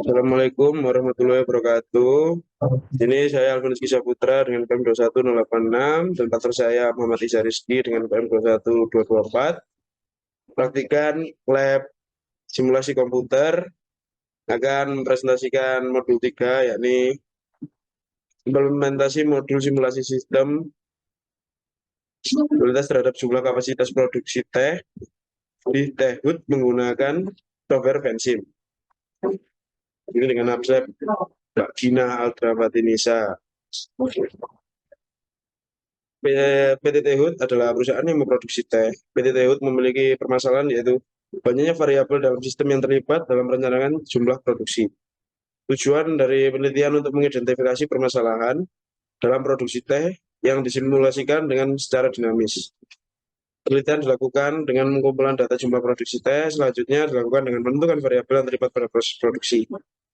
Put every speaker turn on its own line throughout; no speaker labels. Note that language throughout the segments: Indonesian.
Assalamualaikum warahmatullahi wabarakatuh. Ini saya Alvin Rizky Saputra dengan PM 21086 dan partner saya Muhammad Iza Rizky dengan PM 21224. Praktikan lab simulasi komputer akan mempresentasikan modul 3 yakni implementasi modul simulasi sistem kualitas terhadap jumlah kapasitas produksi teh di Tehut menggunakan software Vensim. Ini dengan absen Mbak Gina Aldrafatinisa. PT Tehut adalah perusahaan yang memproduksi teh. PT Tehut memiliki permasalahan yaitu banyaknya variabel dalam sistem yang terlibat dalam perencanaan jumlah produksi. Tujuan dari penelitian untuk mengidentifikasi permasalahan dalam produksi teh yang disimulasikan dengan secara dinamis. Penelitian dilakukan dengan pengumpulan data jumlah produksi teh, selanjutnya dilakukan dengan menentukan variabel yang terlibat pada proses produksi.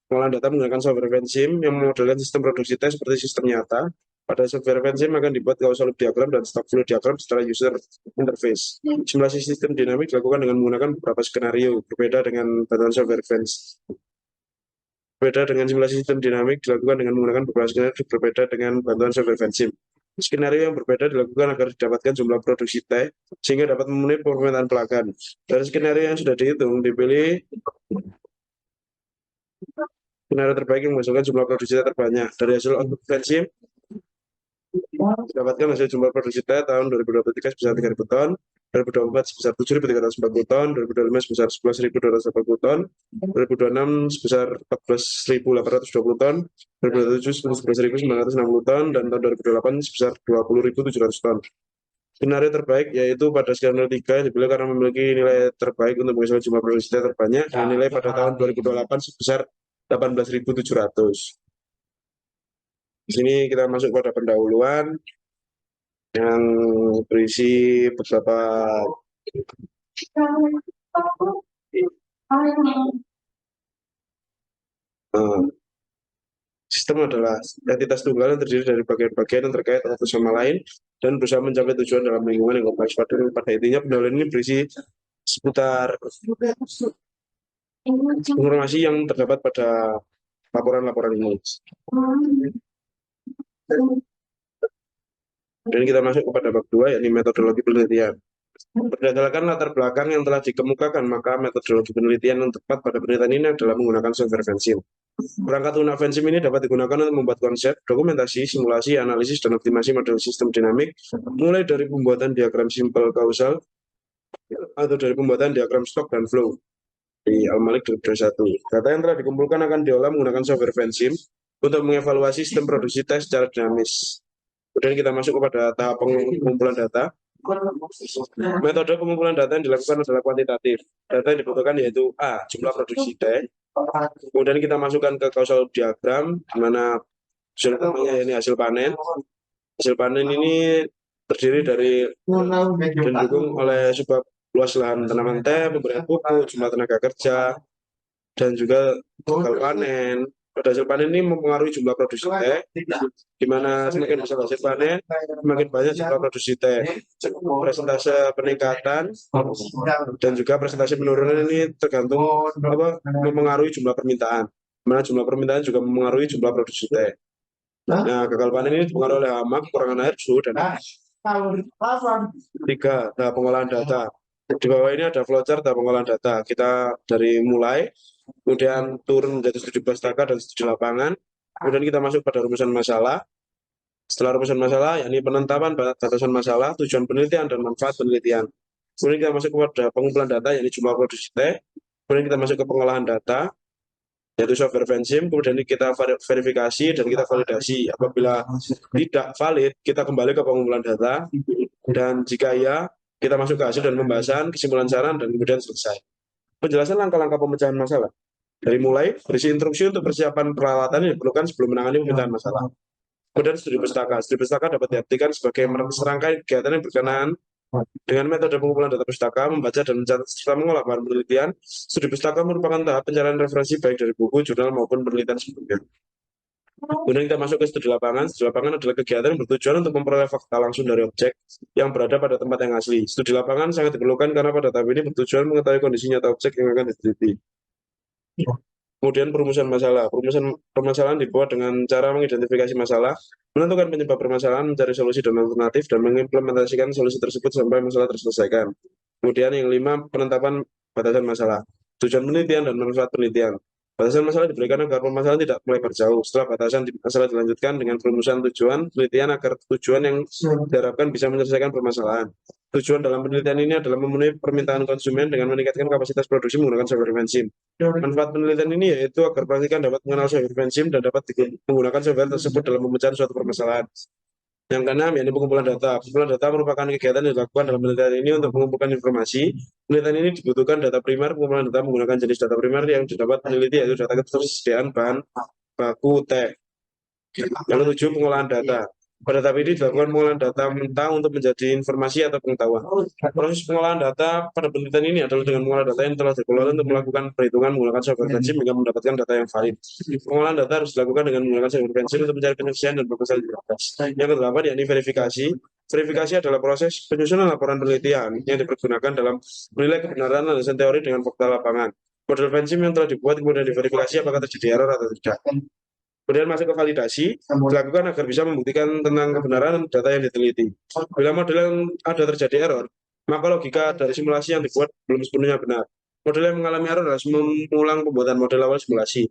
Pengolahan data menggunakan software Vensim yang memodelkan sistem produksi teh seperti sistem nyata. Pada software Vensim akan dibuat causal loop diagram dan stock flow diagram secara user interface. Simulasi sistem dinamik dilakukan dengan menggunakan beberapa skenario, berbeda dengan bantuan software Vensim. Berbeda dengan simulasi sistem dinamik dilakukan dengan menggunakan beberapa skenario, berbeda dengan bantuan software Vensim. Skenario yang berbeda dilakukan agar didapatkan jumlah produksi teh sehingga dapat memenuhi permintaan pelanggan. Dari skenario yang sudah dihitung, dipilih skenario terbaik yang menghasilkan jumlah produksi teh terbanyak. Dari hasil output Vensim, didapatkan hasil jumlah produksi teh tahun 2023 sebesar 3.000 ton, 2024 sebesar 7.340 ton, 2025 sebesar 11.280 ton, 2026 sebesar 14.820 ton, 2027 sebesar 11.960 ton, dan tahun 2028 sebesar 20.700 ton. Skenario terbaik yaitu pada skenario 3 dipilih karena memiliki nilai terbaik untuk menghasilkan jumlah produksi teh terbanyak dengan nilai pada tahun 2028 sebesar 18.700. Di sini kita masuk pada pendahuluan yang berisi beberapa sistem adalah entitas tunggal yang terdiri dari bagian-bagian yang terkait satu sama lain dan berusaha mencapai tujuan dalam lingkungan yang kompleks. Pada intinya pendahuluan ini berisi seputar informasi yang terdapat pada laporan-laporan ini. Dan kita masuk kepada bab 2 yakni metodologi penelitian. Berdasarkan latar belakang yang telah dikemukakan, maka metodologi penelitian yang tepat pada penelitian ini adalah menggunakan software Vensim. Perangkat lunak Vensim ini dapat digunakan untuk membuat konsep, dokumentasi, simulasi, analisis, dan optimasi model sistem dinamik, mulai dari pembuatan diagram simpel kausal atau dari pembuatan diagram stok dan flow di Al-Malik 2021. Data yang telah dikumpulkan akan diolah menggunakan software Vensim untuk mengevaluasi sistem produksi tes secara dinamis. Kemudian kita masuk kepada tahap pengumpulan data. Metode pengumpulan data yang dilakukan adalah kuantitatif. Data yang dibutuhkan yaitu A, jumlah produksi teh. Kemudian kita masukkan ke causal diagram, di mana hasil utamanya ini hasil panen. Hasil panen ini terdiri dari dan didukung oleh sebab luas lahan tanaman teh, pemberian pupuk, jumlah tenaga kerja, dan juga gagal panen. Pada hasil panen ini mempengaruhi jumlah produksi teh, di mana semakin besar hasil panen, semakin banyak jumlah produksi teh. Presentase peningkatan dan juga presentase penurunan ini tergantung mempengaruhi jumlah permintaan. Mana jumlah permintaan juga mempengaruhi jumlah produksi teh. Nah, gagal panen ini dipengaruhi oleh hama, kekurangan air, suhu, dan tiga, tahap pengolahan data. Di bawah ini ada flowchart tahap pengolahan data. Kita dari mulai, kemudian turun menjadi studi pustaka dan studi lapangan. Kemudian kita masuk pada rumusan masalah. Setelah rumusan masalah, yakni penetapan batasan masalah, tujuan penelitian, dan manfaat penelitian. Kemudian kita masuk kepada pengumpulan data, yakni jumlah produksi teh. Kemudian kita masuk ke pengolahan data, yaitu software Vensim. Kemudian kita verifikasi dan kita validasi. Apabila tidak valid, kita kembali ke pengumpulan data. Dan jika iya, kita masuk ke hasil dan pembahasan, kesimpulan saran, dan kemudian selesai. Penjelasan langkah-langkah pemecahan masalah. Dari mulai, berisi instruksi untuk persiapan peralatan yang diperlukan sebelum menangani pemecahan masalah. Kemudian studi pustaka. Studi pustaka dapat diartikan sebagai serangkaian kegiatan yang berkenaan dengan metode pengumpulan data pustaka, membaca dan mencatat serta mengolah bahan penelitian. Studi pustaka merupakan tahap pencarian referensi baik dari buku, jurnal maupun penelitian sebelumnya. Kemudian kita masuk ke studi lapangan. Studi lapangan adalah kegiatan yang bertujuan untuk memperoleh fakta langsung dari objek yang berada pada tempat yang asli. Studi lapangan sangat diperlukan karena pada tahap ini bertujuan mengetahui kondisi nyata objek yang akan diteliti. Kemudian perumusan masalah. Perumusan permasalahan dibuat dengan cara mengidentifikasi masalah, menentukan penyebab permasalahan, mencari solusi dan alternatif, dan mengimplementasikan solusi tersebut sampai masalah terselesaikan. Kemudian yang kelima, penetapan batasan masalah. Tujuan penelitian dan manfaat penelitian. Batasan masalah diberikan agar permasalahan tidak melebar jauh. Setelah batasan masalah dilanjutkan dengan perumusan tujuan penelitian agar tujuan yang diharapkan bisa menyelesaikan permasalahan. Tujuan dalam penelitian ini adalah memenuhi permintaan konsumen dengan meningkatkan kapasitas produksi menggunakan software Vensim. Manfaat penelitian ini yaitu agar praktikan dapat mengenal software Vensim dan dapat menggunakan software tersebut dalam memecahkan suatu permasalahan. Yang keenam, yakni pengumpulan data. Pengumpulan data merupakan kegiatan yang dilakukan dalam penelitian ini untuk mengumpulkan informasi. Penelitian ini dibutuhkan data primer. Pengumpulan data menggunakan jenis data primer yang didapat peneliti, yaitu data ketersediaan bahan baku teks. Yang ketujuh, pengolahan data. Pada tahap ini dilakukan pengolahan data mentah untuk menjadi informasi atau pengetahuan. Proses pengolahan data pada penelitian ini adalah dengan mengolah data yang telah dikelola untuk melakukan perhitungan menggunakan software Vensim hingga mendapatkan data yang valid. Pengolahan data harus dilakukan dengan menggunakan software Vensim untuk mencari penyelesaian dan berkelanjutan. Yang kedelapan, yakni verifikasi. Verifikasi adalah proses penyusunan laporan penelitian yang dipergunakan dalam menilai kebenaran alasan teori dengan fakta lapangan. Model Vensim yang telah dibuat kemudian diverifikasi apakah terjadi error atau tidak. Kemudian masuk ke validasi, dilakukan agar bisa membuktikan tentang kebenaran data yang diteliti. Bila model yang ada terjadi error, maka logika dari simulasi yang dibuat belum sepenuhnya benar. Model yang mengalami error harus mengulang pembuatan model awal simulasi.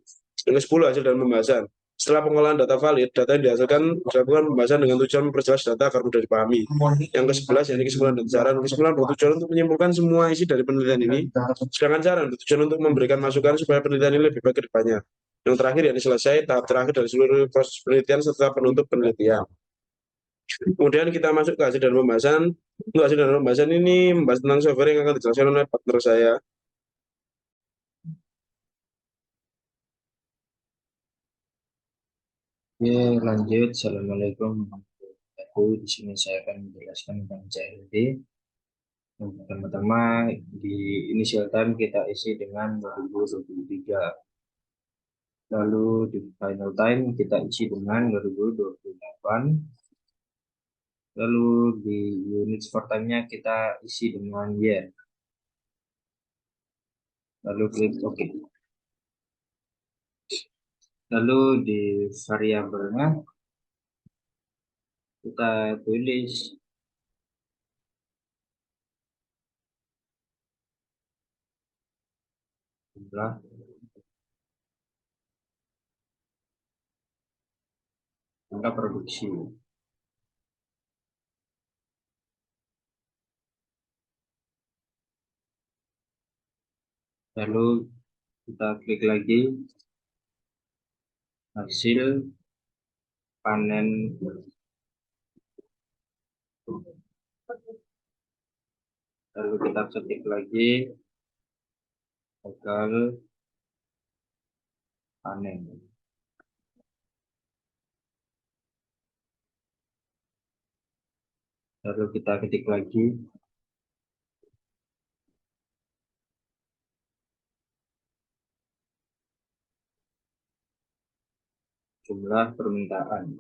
Yang ke-10, hasil dan pembahasan. Setelah pengolahan data valid, data yang dihasilkan dilakukan pembahasan dengan tujuan memperjelas data agar mudah dipahami. Yang ke-11, yakni kesimpulan dan saran. Kesimpulan bertujuan untuk menyimpulkan semua isi dari penelitian ini, sedangkan saran bertujuan untuk memberikan masukan supaya penelitian ini lebih baik ke depannya. Yang terakhir, yakni selesai tahap terakhir dari seluruh proses penelitian serta penutup penelitian. Kemudian kita masuk ke hasil dan pembahasan. Untuk hasil dan pembahasan ini membahas tentang software yang akan dijelaskan oleh partner saya.
Oke, lanjut. Assalamualaikum. Aku di sini saya akan menjelaskan tentang CLD. Yang pertama-tama di initial time kita isi dengan 2023. Lalu di final time kita isi dengan 2028. Lalu di unit for time-nya kita isi dengan year. Lalu klik OK. Lalu di variabelnya kita tulis jumlah produksi. Lalu kita klik lagi hasil panen. Lalu kita ketik lagi gagal panen. Lalu kita ketik lagi jumlah permintaan.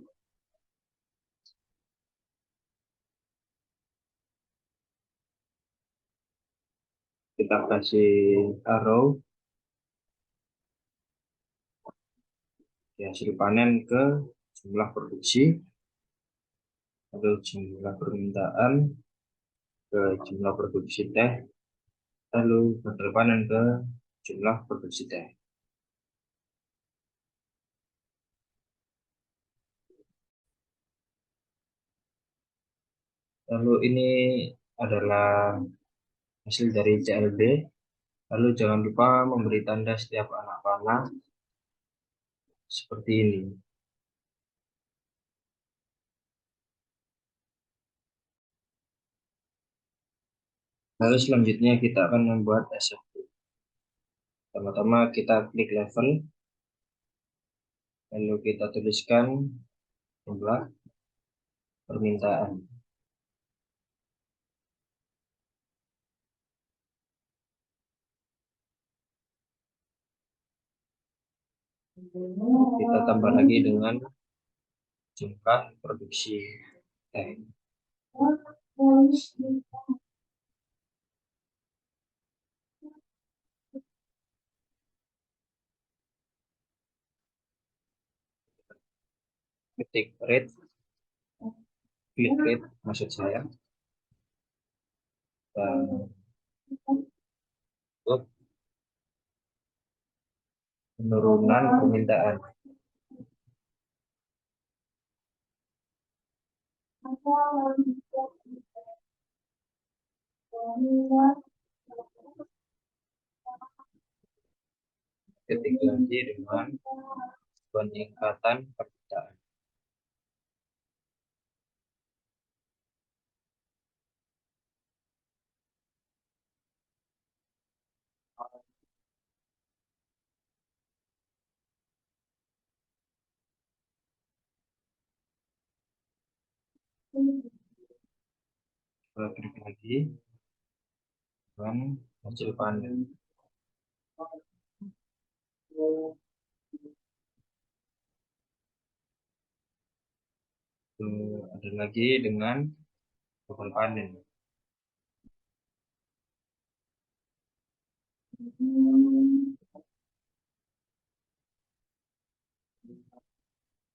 Kita kasih arrow di hasil panen ke jumlah produksi, lalu jumlah permintaan ke jumlah produksi teh, lalu model panen ke jumlah produksi teh. Lalu ini adalah hasil dari CLD. Lalu jangan lupa memberi tanda setiap anak panah seperti ini. Lalu selanjutnya kita akan membuat SFP. Pertama-tama kita klik level, lalu kita tuliskan jumlah permintaan. Kita tambah lagi dengan jumlah produksi teh. ketik rate, click rate maksud saya, dan untuk penurunan permintaan. Ketik lagi dengan peningkatan permintaan. Klik lagi dengan hasil panen. Ada lagi dengan total panen.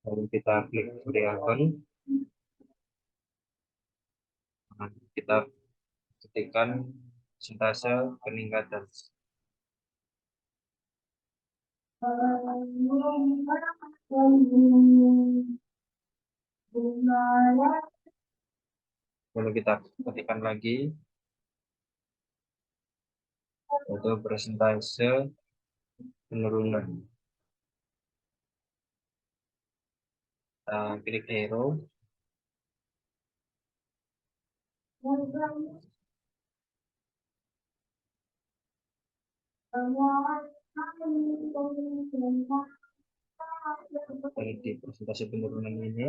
Lalu kita klik variabel, kita ketikkan persentase peningkatan. Lalu kita ketikkan lagi yaitu persentase penurunan. Kita klik arrow. Dari di persentase penurunan ini,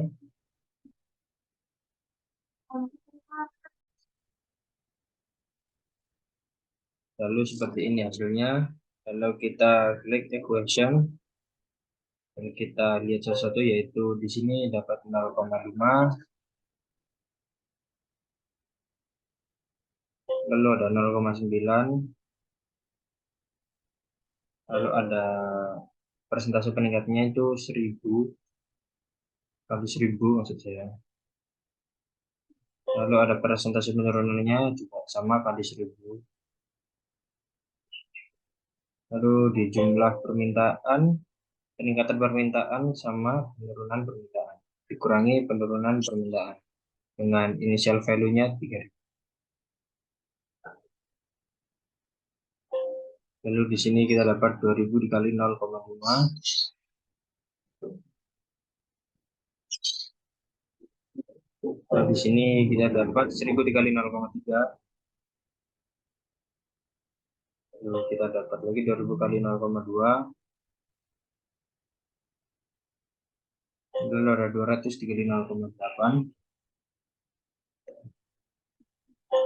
lalu seperti ini hasilnya. Kalau kita klik equation dan kita lihat sesuatu, yaitu di sini dapat 0,5, lalu ada 0,9, lalu ada persentase peningkatannya itu 1000 kali 1000 maksud saya. Lalu ada persentase penurunannya juga sama kali 1000. Lalu di jumlah permintaan, peningkatan permintaan sama penurunan permintaan, dikurangi penurunan permintaan dengan initial value-nya 3000. Lalu di sini kita dapat 2000 dikali 0,5. Nah, di sini kita dapat 1000 dikali 0,3. Lalu kita dapat lagi 2000 kali 0,2. Lalu ada 200 dikali 0,8.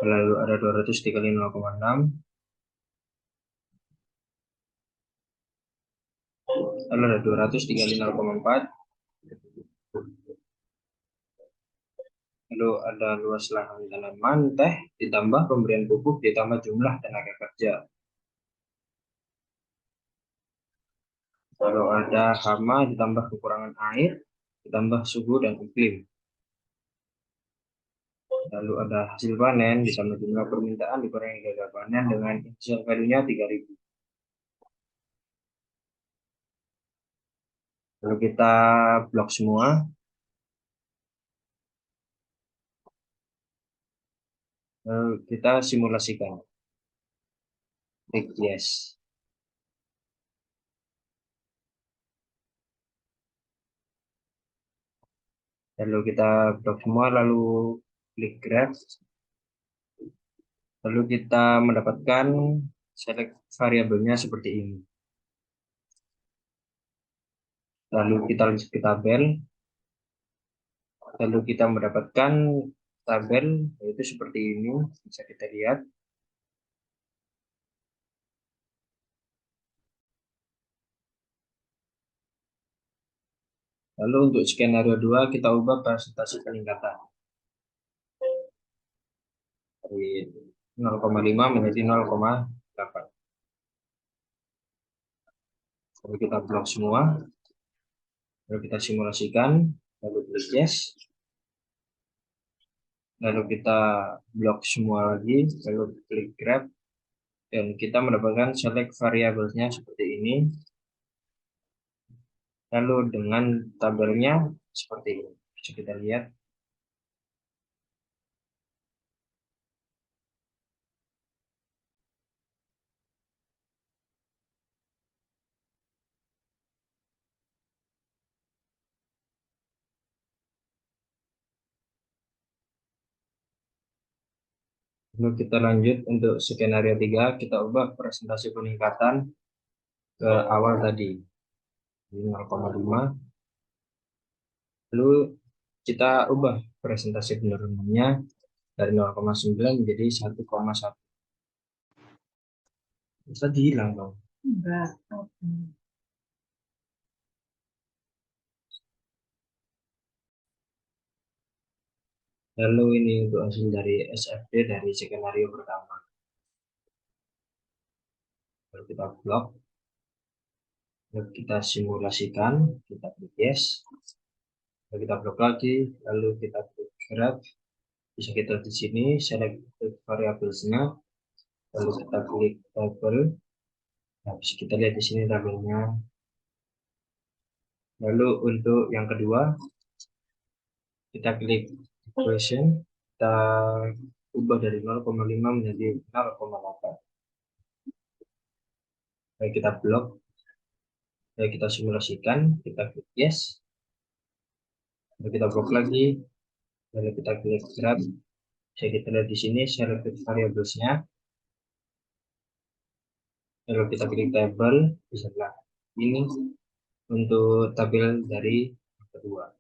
Lalu ada 200 dikali 0,6. Lalu ada 200 dikali 0,4. Lalu ada luas lahan tanaman teh ditambah pemberian pupuk ditambah jumlah tenaga kerja. Lalu ada hama ditambah kekurangan air ditambah suhu dan iklim. Lalu ada hasil panen ditambah jumlah permintaan dikurangi gagal panen dengan initial value-nya 3000. Lalu kita blok semua. Lalu kita simulasikan. Klik yes. Lalu kita blok semua, lalu klik graph. Lalu kita mendapatkan select variabelnya seperti ini. Lalu kita lanjut ke tabel. Lalu kita mendapatkan tabel yaitu seperti ini, bisa kita lihat. Lalu untuk skenario 2 kita ubah persentase peningkatan dari 0,5 menjadi 0,8. Lalu kita blok semua. Lalu kita simulasikan. lalu klik yes, lalu kita blok semua lagi, lalu klik grab, dan kita mendapatkan select variabelnya seperti ini, lalu dengan tabelnya seperti ini. Bisa kita lihat. Lalu kita lanjut untuk skenario 3, kita ubah presentasi peningkatan ke awal tadi, 0,5. Lalu kita ubah presentasi penurunannya dari 0,9 menjadi 1,1. Tadi hilang dong.
Enggak.
Lalu ini untuk hasil dari SFD dari skenario pertama. Lalu kita blok, lalu kita simulasikan, kita klik yes, lalu kita blok lagi, lalu kita klik grab. Bisa kita di sini select variablesnya, lalu kita klik tabel. Nah, bisa kita lihat di sini tabelnya. Lalu untuk yang kedua, kita klik equation, kita ubah dari 0,5 menjadi 0,8. Lalu kita blok, lalu kita simulasikan, kita klik yes, lalu kita blok lagi, lalu kita klik grab. Bisa kita lihat di sini select variablesnya, lalu kita klik tabel. Bisa lihat ini untuk tabel dari yang kedua.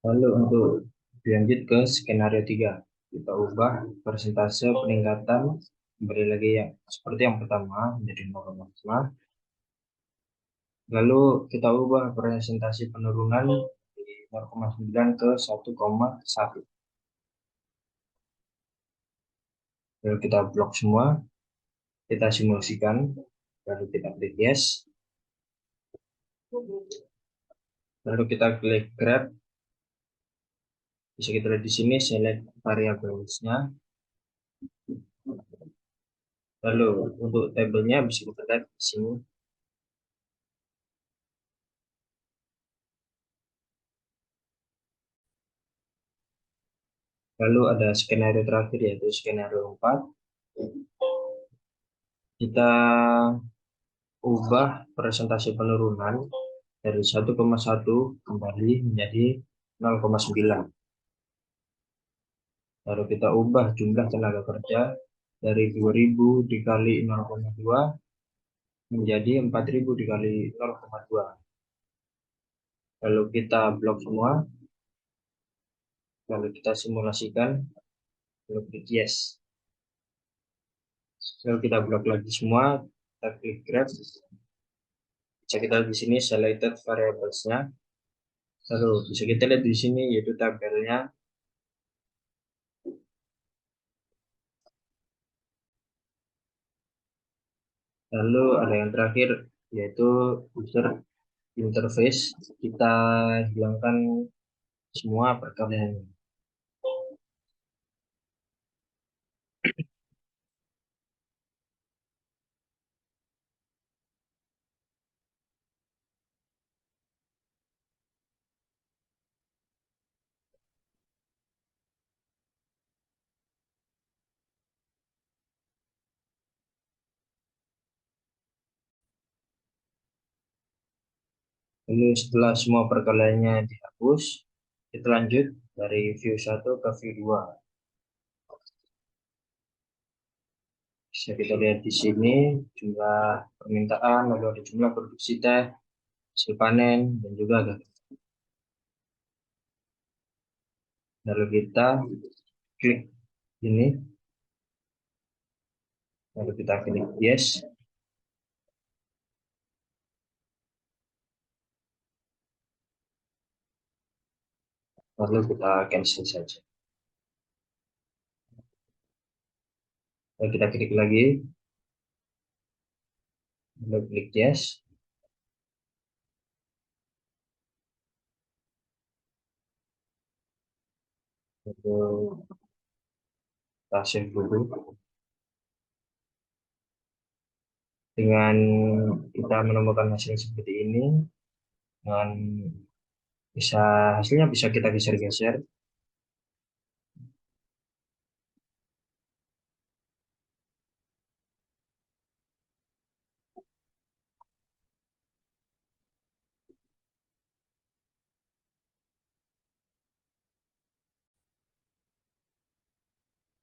Lalu untuk lanjut ke skenario 3, kita ubah persentase peningkatan kembali lagi yang seperti yang pertama menjadi 0,5. Lalu kita ubah presentasi penurunan dari 0,9 ke 1,1. Lalu kita blok semua, kita simulasikan, lalu kita klik yes, lalu kita klik grab. Bisa kita lihat di sini select variablesnya. Lalu untuk tabelnya bisa kita lihat di sini. Lalu ada skenario terakhir yaitu skenario 4. Kita ubah presentasi penurunan dari 1,1 kembali menjadi 0,9. Lalu kita ubah jumlah tenaga kerja dari 2000 dikali 0,2 menjadi 4000 dikali 0,2. Lalu kita blok semua, lalu kita simulasikan, lalu klik yes. Lalu kita blok lagi semua, kita klik grab. Bisa kita lihat di sini selected variablesnya. Lalu bisa kita lihat di sini yaitu tabelnya. Lalu ada yang terakhir yaitu user interface. Kita hilangkan semua perkaliannya. Lalu setelah semua perkaliannya dihapus, kita lanjut dari view 1 ke view 2. Bisa kita lihat di sini jumlah permintaan, lalu ada jumlah produksi teh, hasil panen, dan juga gagal. Lalu kita klik ini, lalu kita klik yes. Lalu kita cancel saja. Lalu kita klik lagi, lalu klik yes. untuk hasil dulu. Dengan kita menemukan hasil seperti ini, dengan hasilnya bisa kita geser-geser.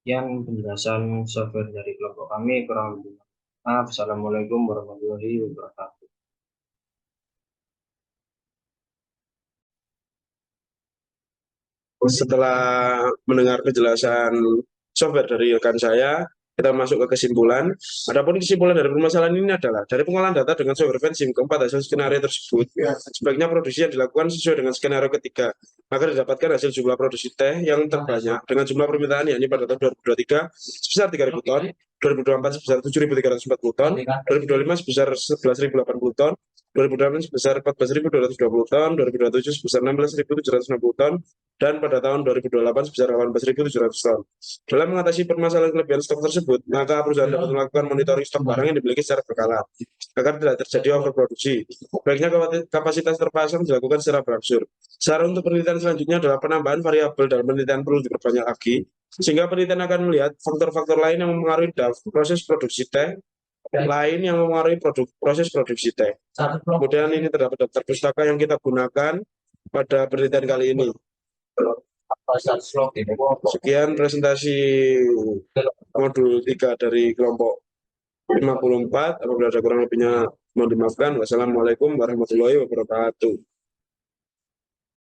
Sekian penjelasan software dari kelompok kami, kurang lebih. Maaf. Assalamualaikum warahmatullahi wabarakatuh.
Setelah mendengar penjelasan software dari rekan saya, kita masuk ke kesimpulan. Adapun kesimpulan dari permasalahan ini adalah dari pengolahan data dengan software Vensim keempat hasil skenario tersebut, sebaiknya produksi yang dilakukan sesuai dengan skenario ketiga, agar didapatkan hasil jumlah produksi teh yang terbanyak dengan jumlah permintaan yakni pada tahun 2023 sebesar 3.000 ton, 2024 sebesar 7.340 ton, 2025 sebesar 11.080 ton, 2026 sebesar 14.220 ton, 2027 sebesar 16.760 ton, dan pada tahun 2028 sebesar 18.700 ton. Dalam mengatasi permasalahan kelebihan stok tersebut, maka perusahaan dapat melakukan monitoring stok barang yang dimiliki secara berkala, agar tidak terjadi overproduksi. Baiknya kapasitas terpasang dilakukan secara berangsur. Saran untuk penelitian selanjutnya adalah penambahan variabel dalam penelitian perlu diperbanyak lagi, sehingga penelitian akan melihat faktor-faktor lain yang mempengaruhi proses produksi teh, proses produksi teh. Kemudian ini terdapat daftar pustaka yang kita gunakan pada penelitian kali ini. Sekian presentasi modul 3 dari kelompok 54. Apabila ada kurang lebihnya mohon dimaafkan. Wassalamualaikum warahmatullahi wabarakatuh.